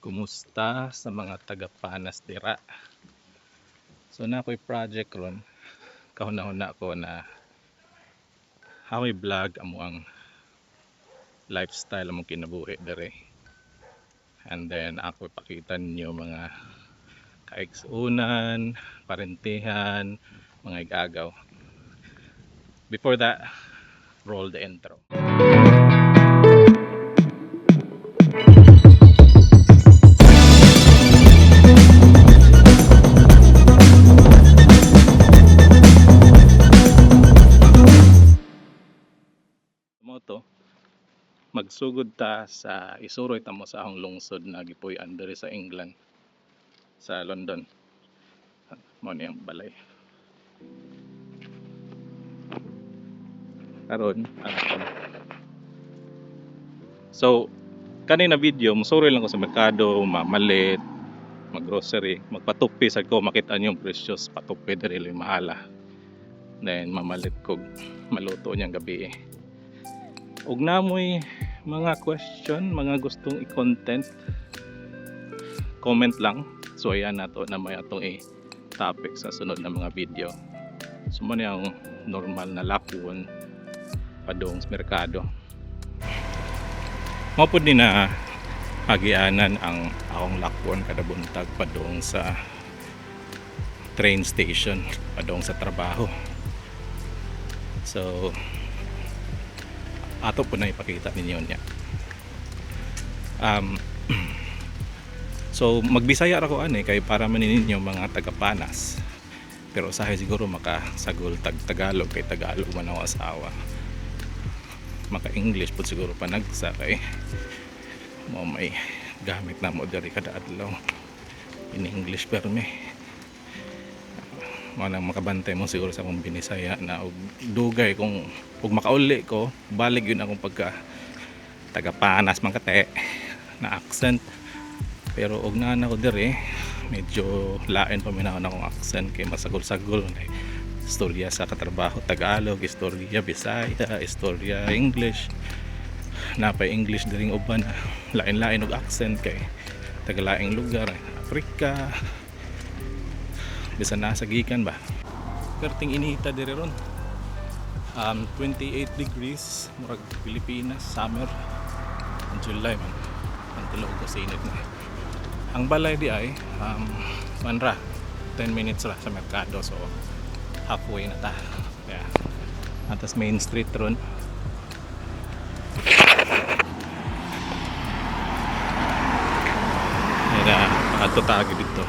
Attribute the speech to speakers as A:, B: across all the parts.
A: Kumusta sa mga taga-Panas dira? So na ako'y project ron, kahuna-huna ko na how I vlog amo ang lifestyle among kinabuhi dire. And then ako ipakita ninyo mga kaigsuunan, parentehan, mga igagaw. Before that, roll the intro. Moto magsugod ta sa isuroy ta mo sa akong lungsod na gipuy-an diri sa England, sa London. Mao ni ang balay karon. So kanina video musuroy lang ko sa merkado, mamalit, maggrocery, magpatupi sad ko, makita niyo yung precious patupi diri li mahala. Then mamalit ko maluto niyang gabi. Ug namoy mga question, mga gustong i-content, comment lang. So ayan nato na may atong topic sa sunod na mga video. So mo ang normal na lakwon padong sa merkado. Mao pud ni na agianan ang akong lakwon kada buntag padong sa train station, padong sa trabaho. So ato po na ipakita ninyo niya. So magbisaya ra ko ani kay para maninyo mga taga-Panas. Pero usahay siguro makasagol Tagalog kay Tagalog man ako asawa. Maka English po siguro panagsa kay mo may gamit na mo diri kada adlaw in English pero me manang makabantay mo siguro sa akong binisaya na og dugay kung ug makauli ko balik yun akong pagka taga-Panas man kate na accent. Pero og nana ko dire medyo lain pa minahon akong accent kay masagol-sagol kay istorya sa katrabaho Tagalog, istorya Bisaya, istorya English, napay English diring uban lain-lain og accent kay taga-laing lugar, Africa, bisan nasa gikan ba. Perting inita dire ron. 28 degrees murag Pilipinas summer. July man. Ang tulog ko sa init na. Ang balay di ay manra 10 minutes ra sa merkado, so halfway na ta. Kaya atas main street ron. Kaya ato tagi dito.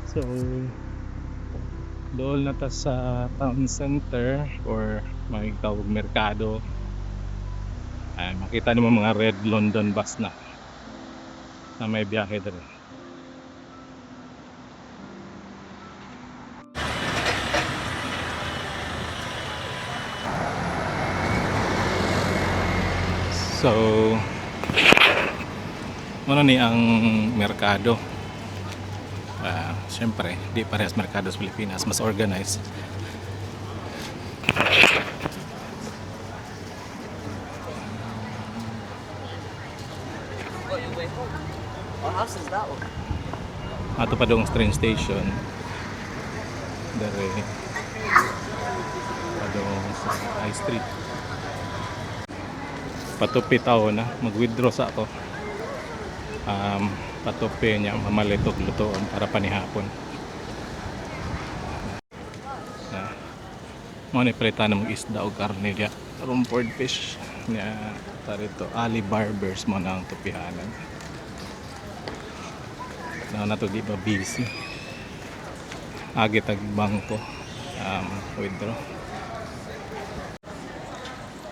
A: So doon na ta sa town center or may tawag merkado. Ay, makita nimo mga red London bus na may biyahe dito. So ano ni ang merkado? Siyempre, di parehas merkado sa Pilipinas, mas organized. Ato pa dong train station dari padong sa High Street. Patupi tao na mag-withdraw sa ako. Patupi niya mamalit og lutoon para panihapon. Mo ni palitan ng isda o karne dia. Rumford fish niya tarito Ali Barbers mo na ang tupihanan. Na to di ba busy. Agi tag bangko withdraw.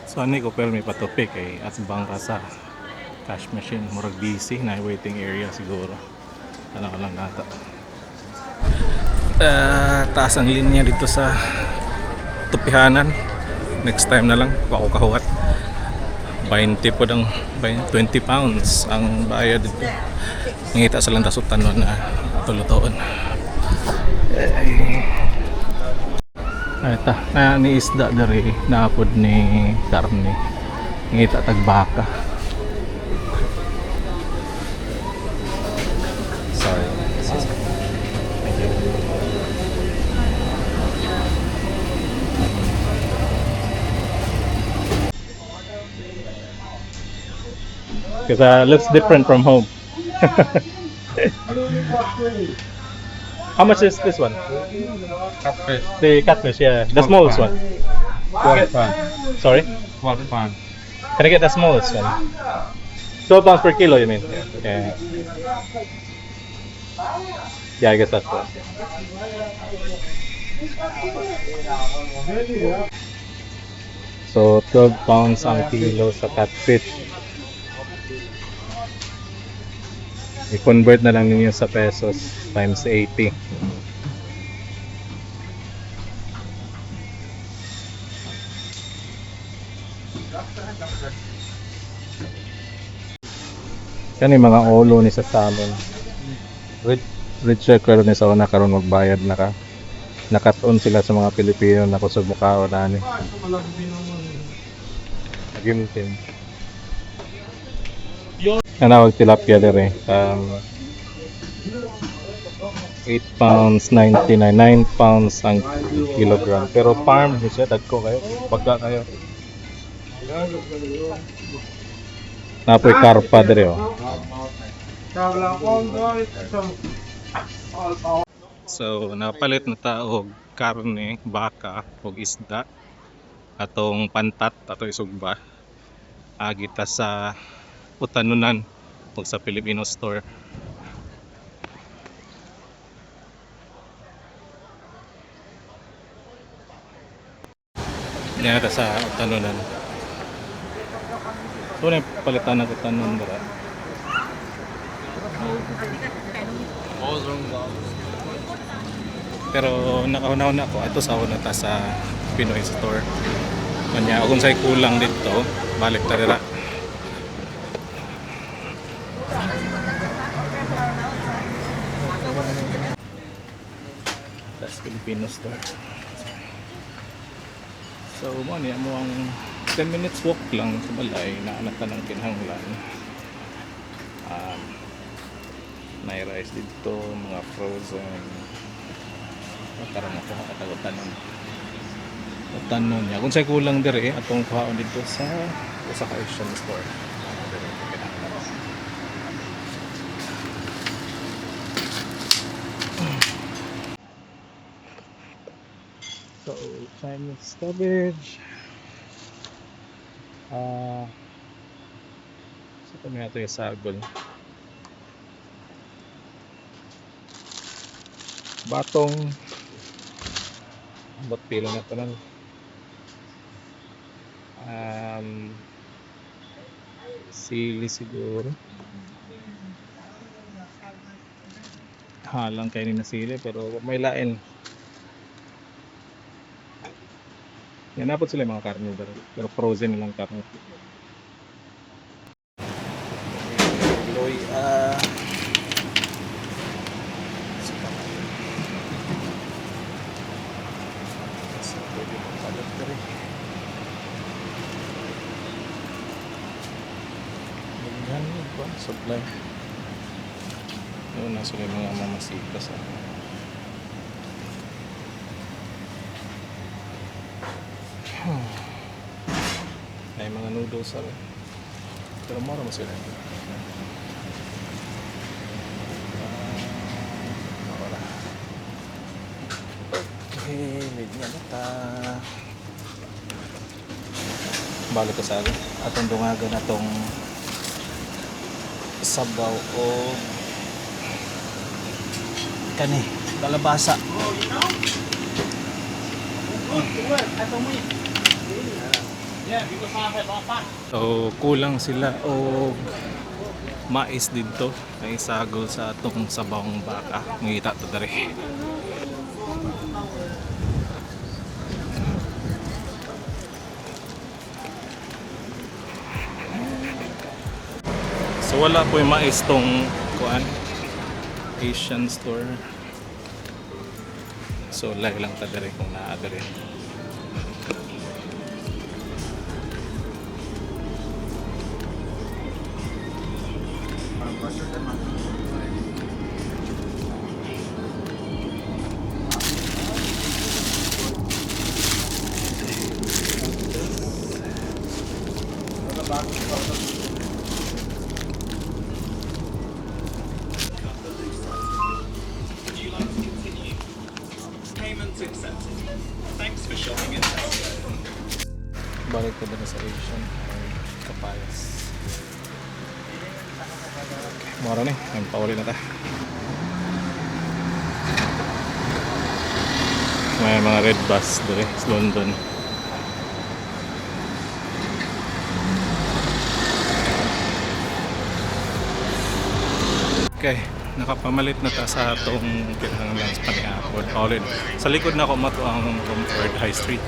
A: So ani ko pero may patupi kay at bangka sa cash machine murag busy na waiting area siguro. Ano lang nata. Taas ang linya dito sa tupihanan. Next time na lang ako kahuwat. 20 po ng 20 pounds ang bayad dito. Ngita sa lang tasutan na tulutoon. Ito, ni isda dari naapod ni karne. Ngita tag baka. Because looks different from home. How much is this one?
B: Catfish.
A: The catfish, yeah. The smallest one.
B: 12 pounds.
A: Sorry?
B: 12 pounds.
A: Can I get the smallest one? 12 pounds per kilo, you mean? Yeah. Yeah, I guess that's it. So, 12 pounds ang kilo sa catfish. I-convert na lang ninyo sa pesos times 80. Yan yung mga ulo ni sa salon. Rich circle ni sa una karon magbayad na ka. Nakat-on sila sa mga Pilipino na kusog mukha o nani. Nagimtim. Nanawag tilapia dire. 8 pounds 99, 9 pounds ang kilogram. Pero farm ni siya, dagko kayo. Pagka kayo. Napoy karpa dire oh. So, napalit na ta og karne, baka, og isda. Atong pantat, ato isugba. Agita sa Utanunan o sa Filipino store. Yan ata sa Utanunan. So, na palitan ng Utanunan dira. Pero nakauna-una ako ito sa una ta sa Pinoy store. Kanya kung say kulang dito, balik ta dira. That's Filipino store. So mo niya mo ang 10 minutes walk lang sa balay na anatan ng kinahanglan. May rice dito, mga frozen. Karon ako katagutan ng tanon niya. Kung say kulang dire atong kuhaon dito sa Asian store. So, Chinese cabbage. So kami nato yung sagol. Batong. Ba't pila na ito lang? Sili siguro. Halang kayo na sili pero may lain. Yan, napot sila yung mga karne pero frozen lang karne. Loy, supply. Yun, nasa yung mga mamasitas. May mga noodles sa pero mura mo sila. Wala. Okay, medyo na ta. Balik ka sa akin. Atong dungagan atong sabaw o kani, kalabasa. So kulang sila o mais dito ay sagol sa atong sabawang baka. Ngita to dere. So wala po yung mais tong kuan Asian store. So lag lang ta dere kung naa dere. ko doon sa Asian or kapayas. Mura ni, ang pauli na ta. May mga red bus doon sa London. Okay, nakapamalit na ta sa atong kinahanglan sa paniapod. All in. Sa likod na ako mato ang Romford High Street.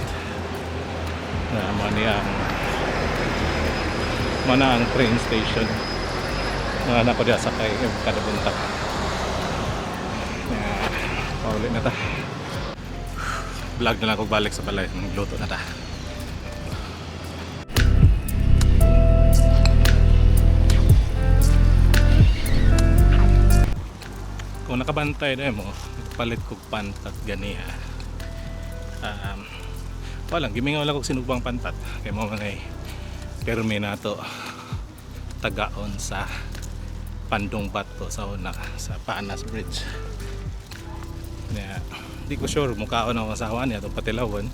A: Na mana ang train station. Mga na ko diya sakay kada buntak. Paulit na ta. Vlog na lang ako balik sa balay. Luto na ta. Kung nakabantay na mo, palit kog pantat ganiha. Walang, gimingaw lang kog sinugbang pantat. Kaya mo mga permi na to tagaon sa Pandong Bato sa una sa Panas Bridge. Di ko sure mukhaon ang asawa niya itong Patilawan.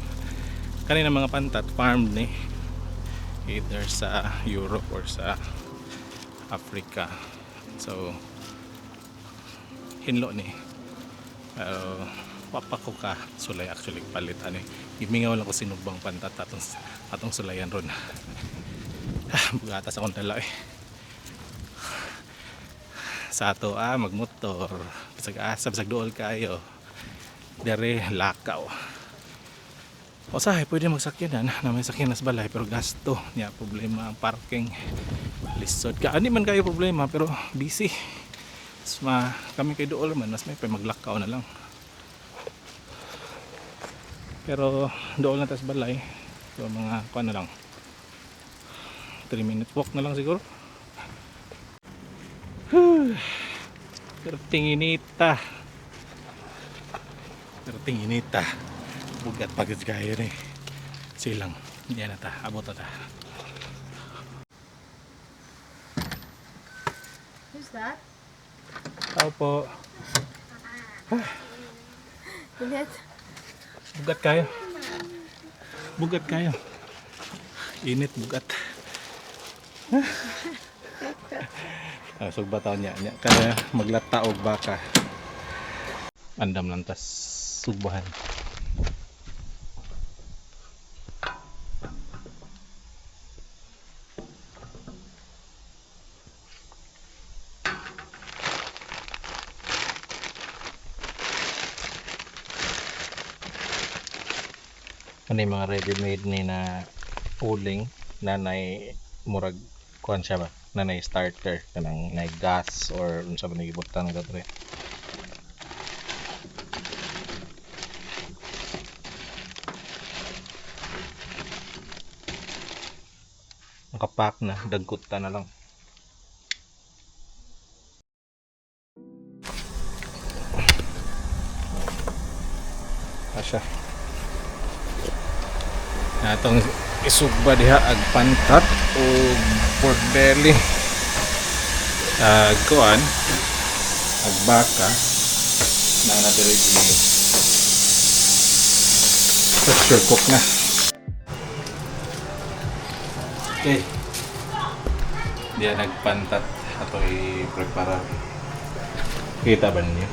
A: Kanina mga pantat farmed ni either sa Europe or sa Africa. So hinlo ni papa ko ka sulay actually palit ani gimingaw lang ko sinugbang pantat atong sulayan ron. Bugatas akong dala sa ato magmotor bisag dool kayo dere lakaw o sahay pwede magsakyanan na may sakyan nas balay pero gasto niya problema ang parking lisod ka ani man kayo problema pero busy. Kami kay dool man mas may maglakaw na lang pero dool na tas balay so mga kuan na lang 3-minute walk na lang siguro. Pero tinginita bugat pagod kaya rin silang hindi na ta abot na ta.
C: Who's that?
A: Tao po.
C: Ulit.
A: Bugat kayo init bugat. Sugba taon niya kaya maglata og baka andam lang tas sugbahan. Ano yung mga ready-made ni na uling na murag kuhan siya ba? Na starter kanang na gas or unsa man gibutan ka pre. Nakapack na, dagkutan na lang. Asya. Atong isugba diha ag pantat o pork belly. Kuan ag baka na nadiri pressure cook na. Okay. Diya nagpantat ato i-prepare. Kita ba niyo?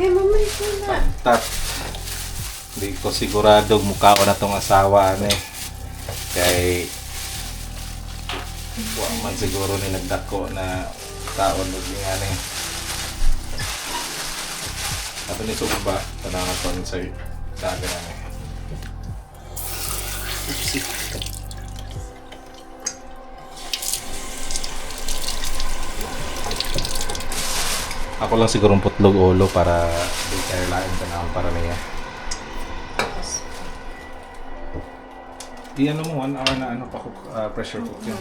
C: Mamay ko na.
A: Pantat. Hindi ko sigurado mukhaon na tong asawa ni. Kay wa man siguro ni nagdako na taon og ngani. Ato ni sugba tanang kon sa daga na. Ako lang siguro putlog ulo para di kayo lain tanawang para niya. Di ano mo 1 hour na ano pa pressure cook yun.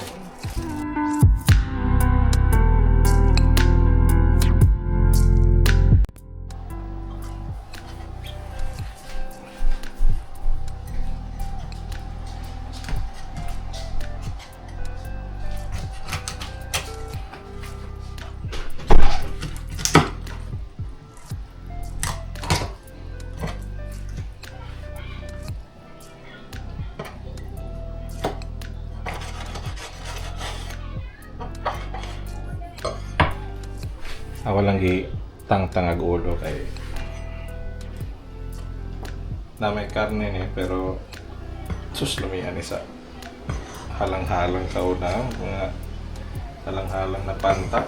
A: Ako lang tangtangag ulo kay na may karne ni pero sus lumiyan isa halang-halang sa una mga halang-halang na panta,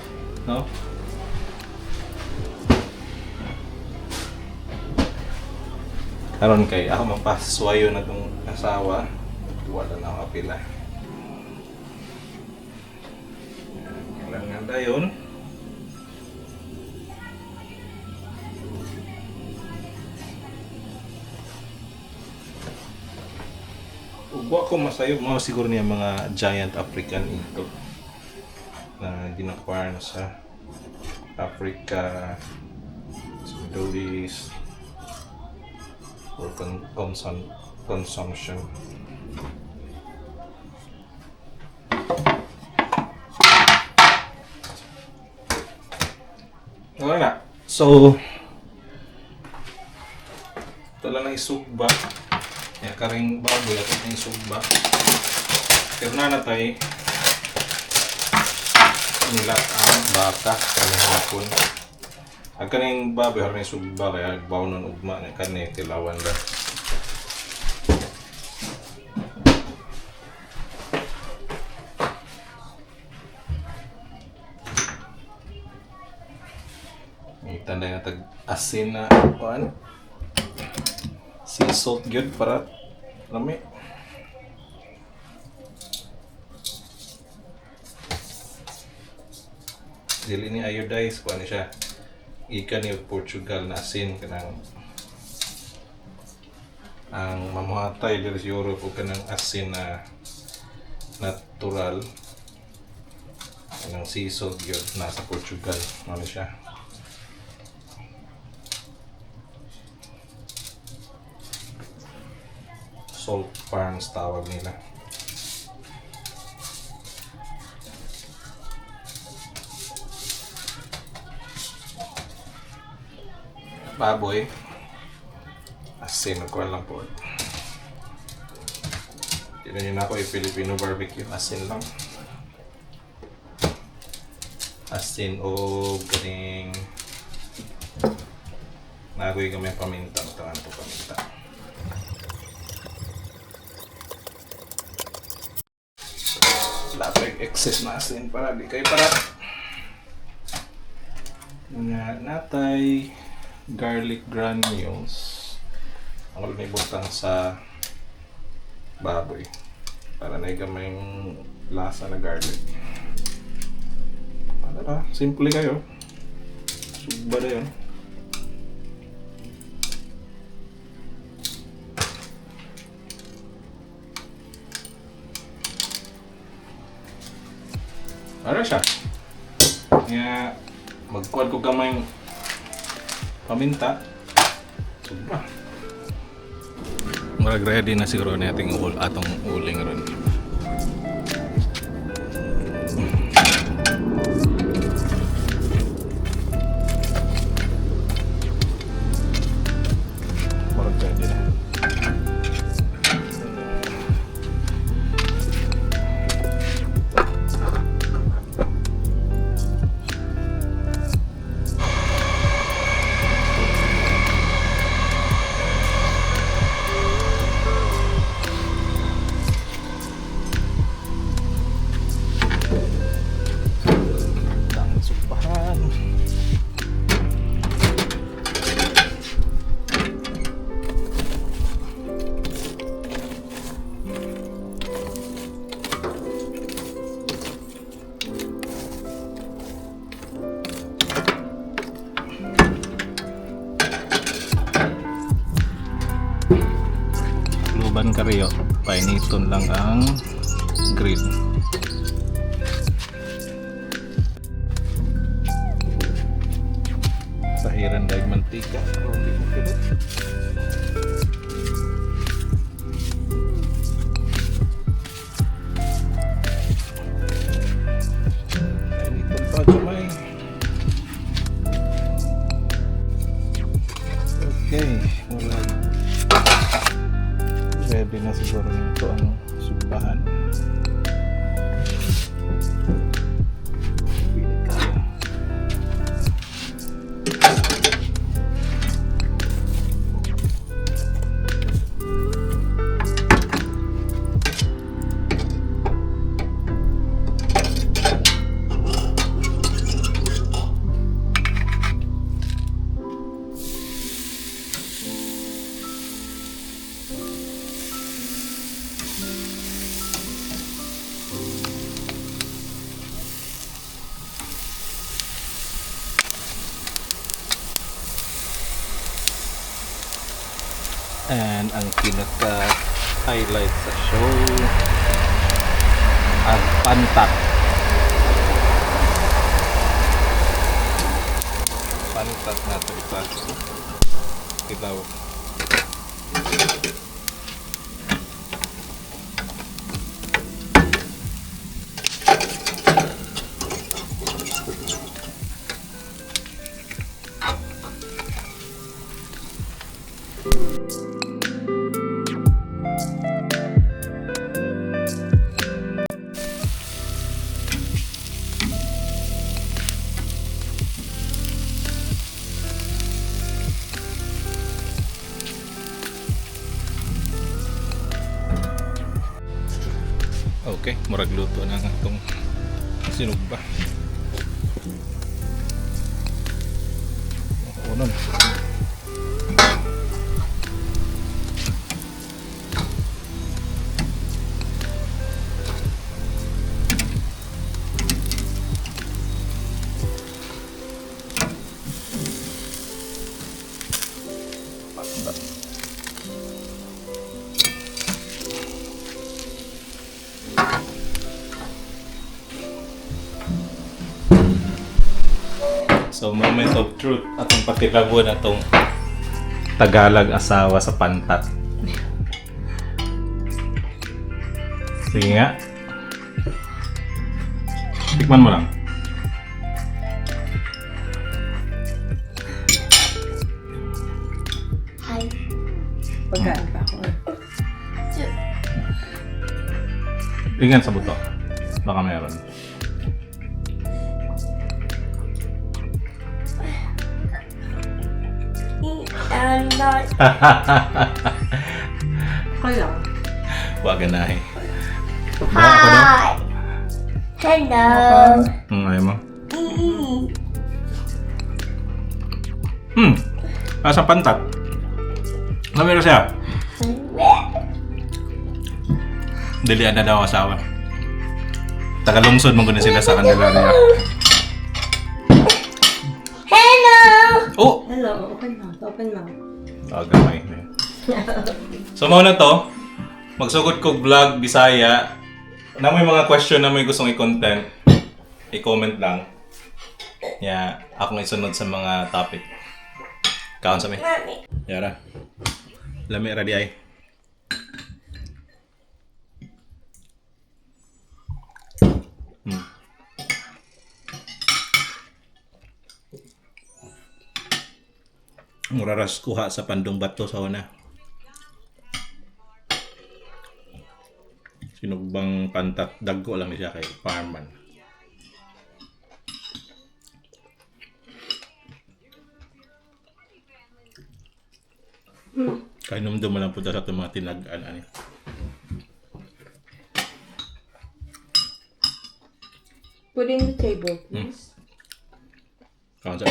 A: no? Karon kay ako mapaswayo na tong asawa, wala na ako apila. Kailan nga yun? Ugwa ko masayog mo siguro niya mga giant African ito na ginakuha sa Africa, sa Middle East for consumption. Wala na. So, ito lang na isugba. Ya karing baboy at ito isugba. Pero na natay nila ang baka kaning hapon. Ang kaning baboy haron isugba kaya bawnon ugma na kani tilawan ra. Tanda nga tag asin na kuan sea salt gyud para lami. Dili ni iodize kuan siya ikan ni Portugal na asin kanang ang mamuhatay diri sa Europe o kanang asin na natural kanang sea salt gyud nasa Portugal ano siya. Salt farms tawag nila. Baboy. Asin ko lang po. Tignan nyo na ako yung Filipino barbecue. Asin lang. Asin o ganing nagoy kami paminta. Tangan po paminta. Lapag excess na asin para di kayo para nga natay garlic granules ang may butang sa baboy para na gamayng lasa na garlic. Ano ba? Simple kayo. Sugba na yun. Ano siya? Kaya magkuhan ko gamay paminta. Sobra. Marag ready na siguro nating atong uling ron. Marag ready na. Luban kariyo, painiton lang ang grill. Sahiran dahil mantika. Hindi mo pilit. Painiton pa kamay. Okay, wala. Ready na siguro nito ang subahan. Pili tayo. And ang pinaka-highlight sa show, ang pantat. Pantat na ito isa. Itaw. Okay, murag luto na nga itong sinugba. Unon. So, moment of truth. Atong patilabo na itong Tagalog asawa sa pantat. Sige nga. Tikman mo lang.
C: Hi.
D: Pagkaan pa ako.
A: Tingnan sa buto. Baka meron.
D: Kaya.
A: Huwag ganahe. Ako daw.
C: Hello.
A: Ayaw mo? Asa pantat. Namira siya. Dilian na daw ang asawa. Tagalungsod mo guna sila sa kanila niya.
C: Hello.
A: Oh!
D: Hello, open mouth, open mouth.
A: Gamay. So, muna to. Magsugod ko vlog, Bisaya. Na may mga question na may gustong i-content, i-comment lang. Akong isunod sa mga topic. Kaon sa may. Yara. Lami ra di ay. Muraras kuha sa pandong bato sa una. Sinugbang pantat, dagko lang siya kay farman. Kaya numdum mo lang punta sa itong mga tinagaan. Ani.
D: Put in the table, please.
A: Kaon sa